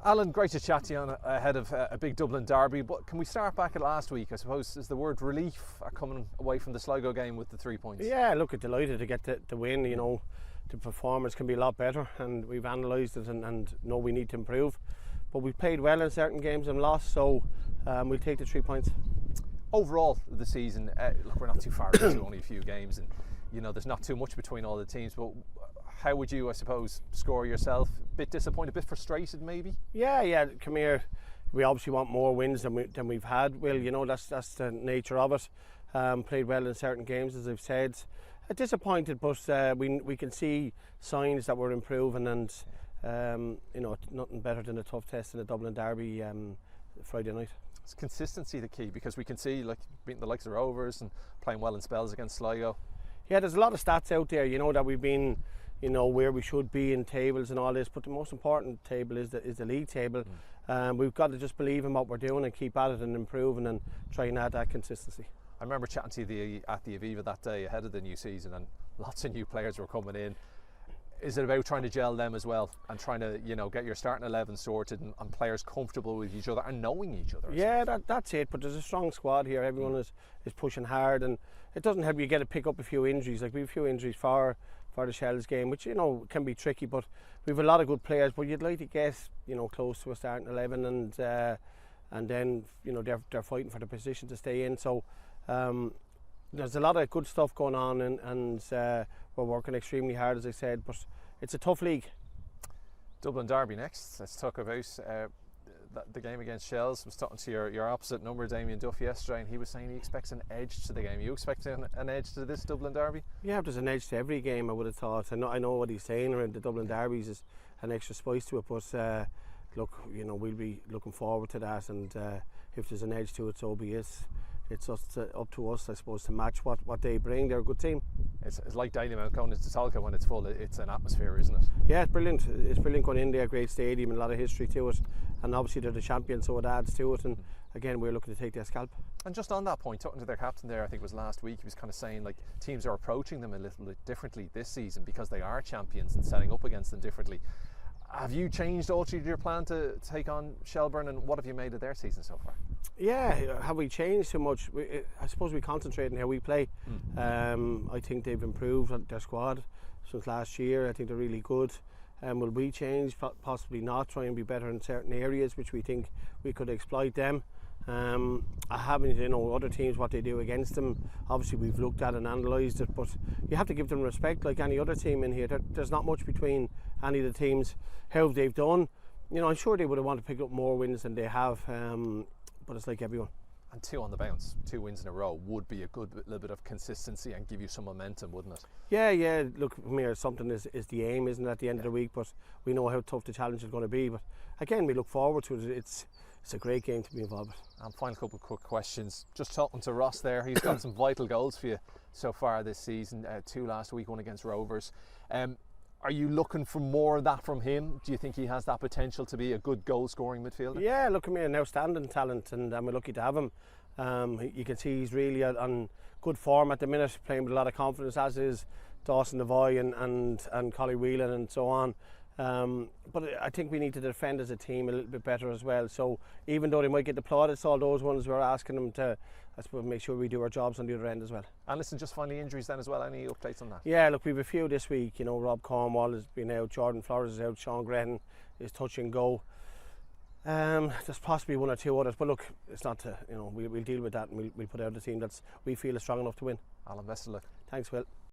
Alan, great to chat to you ahead of a big Dublin Derby, but can we start back at last week? I suppose is the word relief coming away from the Sligo game with the 3 points? Yeah, look, delighted to get the win. You know, the performance can be a lot better, and we've analysed it and know we need to improve. But we played well in certain games and lost, so we'll take the 3 points. Overall, the season, look, we're not too far into only a few games, and you know there's not too much between all the teams. But how would you, I suppose, score yourself? A bit disappointed, a bit frustrated, maybe? Yeah. Come here. We obviously want more wins than we've had. Will, you know, that's the nature of it. Played well in certain games, as I've said. Disappointed, but we can see signs that we're improving, and you know, nothing better than a tough test in the Dublin Derby Friday night. It's consistency the key, because we can see like beating the likes of Rovers and playing well in spells against Sligo. Yeah, there's a lot of stats out there, you know, that we've been, you know, where we should be in tables and all this, but the most important table is the league table. We've got to just believe in what we're doing and keep at it and improving and try and add that consistency. I remember chatting to you at the Aviva that day ahead of the new season, and lots of new players were coming in. Is it about trying to gel them as well and trying to, you know, get your starting 11 sorted and players comfortable with each other and knowing each other? Yeah, that's it. But there's a strong squad here. Everyone is pushing hard, and it doesn't help you get to pick up a few injuries. Like we have a few injuries for the Shels game, which, you know, can be tricky. But we have a lot of good players. But you'd like to get, you know, close to a starting 11, and then, you know, they're fighting for the position to stay in. So there's a lot of good stuff going on, and we're working extremely hard, as I said, but it's a tough league. Dublin Derby next. Let's talk about the game against Shels. I was talking to your opposite number, Damien Duff, yesterday, and he was saying he expects an edge to the game. Are you expecting an edge to this Dublin Derby? Yeah, there's an edge to every game, I would have thought. I know what he's saying around the Dublin Derbies is an extra spice to it, but look, you know, we'll be looking forward to that, and if there's an edge to it, so be it. It's up to us, I suppose, to match what they bring. They're a good team. It's like Dynamo going into Talca when it's full. It's an atmosphere, isn't it? Yeah, it's brilliant. It's brilliant going in there. Great stadium and a lot of history to it. And obviously they're the champions, so it adds to it. And again, we're looking to take their scalp. And just on that point, talking to their captain there, I think it was last week, he was kind of saying like teams are approaching them a little bit differently this season because they are champions and setting up against them differently. Have you changed, altered your plan to take on Shelbourne, and what have you made of their season so far? Yeah, have we changed too much? I suppose we concentrate on how we play. I think they've improved their squad since last year. I think they're really good. Will we change? Possibly not. Try and be better in certain areas which we think we could exploit them. I haven't, you know, other teams, what they do against them. Obviously we've looked at and analysed it, but you have to give them respect like any other team in here. There's not much between any of the teams. How they've done, you know, I'm sure they would have wanted to pick up more wins than they have, but it's like everyone. And 2 on the bounce, 2 wins in a row would be a good little bit of consistency and give you some momentum, wouldn't it? Yeah. Look, Mir, something is the aim, isn't it, at the end of the week? But we know how tough the challenge is going to be. But again, we look forward to it. It's a great game to be involved with. And final couple of quick questions. Just talking to Ross there, he's got some vital goals for you so far this season. 2 last week, 1 against Rovers. Are you looking for more of that from him? Do you think he has that potential to be a good goal-scoring midfielder? Yeah, look, at me, an outstanding talent, and we're lucky to have him. You can see he's really on good form at the minute, playing with a lot of confidence, as is Dawson Devoy and Collie Whelan and so on. But I think we need to defend as a team a little bit better as well. So even though they might get the plaudits, all those ones, we're asking them to, I suppose, make sure we do our jobs on the other end as well. And listen, just finally, injuries then as well. Any updates on that? Yeah, look, we've a few this week. You know, Rob Cornwall has been out, Jordan Flores is out, Sean Gretton is touch and go. There's possibly 1 or 2 others, but look, it's not to, you know, we'll deal with that, and we'll put out a team that's we feel is strong enough to win. Alan, best of luck. Thanks, Will.